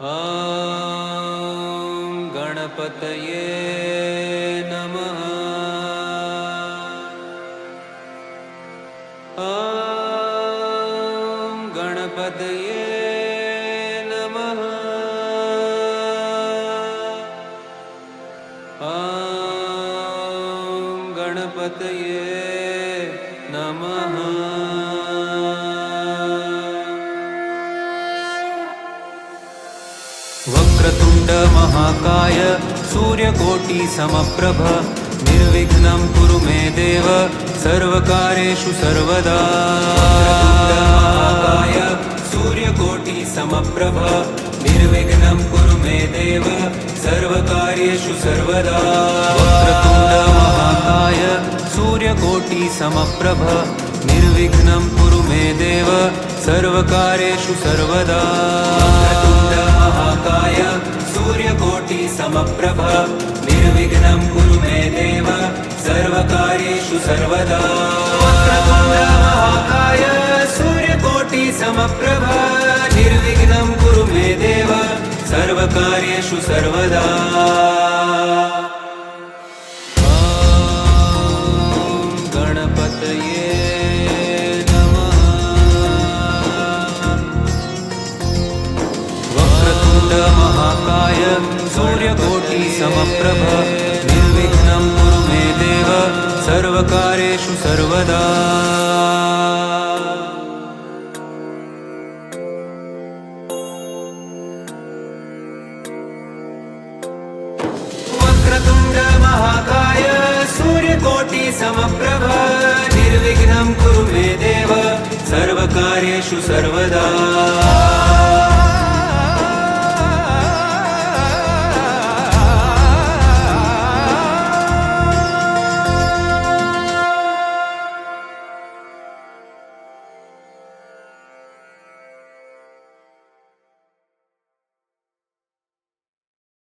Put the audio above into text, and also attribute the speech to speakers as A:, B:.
A: ॐ गणपतये नमः। ॐ गणपतये नमः। ॐ गणपतये नमः। वक्रतुण्ड महाकाय सूर्यकोटि समप्रभ निर्विघ्नं कुरु मे देव सर्वकार्येषु सर्वदा। महाकाय सूर्यकोटि समप्रभ निर्विघ्नं कुरु मे देव सर्वकार्येषु सर्वदा। वक्रतुण्ड महाकाय सूर्यकोटि समप्रभ निर्विघ्नं कुरु मे देव सर्वकार्येषु सर्वदा। महाकाय सूर्यकोटि समप्रभ निर्विघ्नं कुरु मे देव सर्वकार्येषु सर्वदा। वक्रतुण्ड महाकाय सूर्यकोटि समप्रभ निर्विघ्नं कुरु मे देव सर्वकार्येषु सर्वदा। महाकाय सूर्यकोटि समप्रभ निर्विघ्नं कुरु मे देव सर्वकार्येषु सर्वदा। वक्रतुण्ड महाकाय सूर्यकोटि समप्रभ निर्विघ्नं कुरु मे देव सर्वकार्येषु सर्वदा।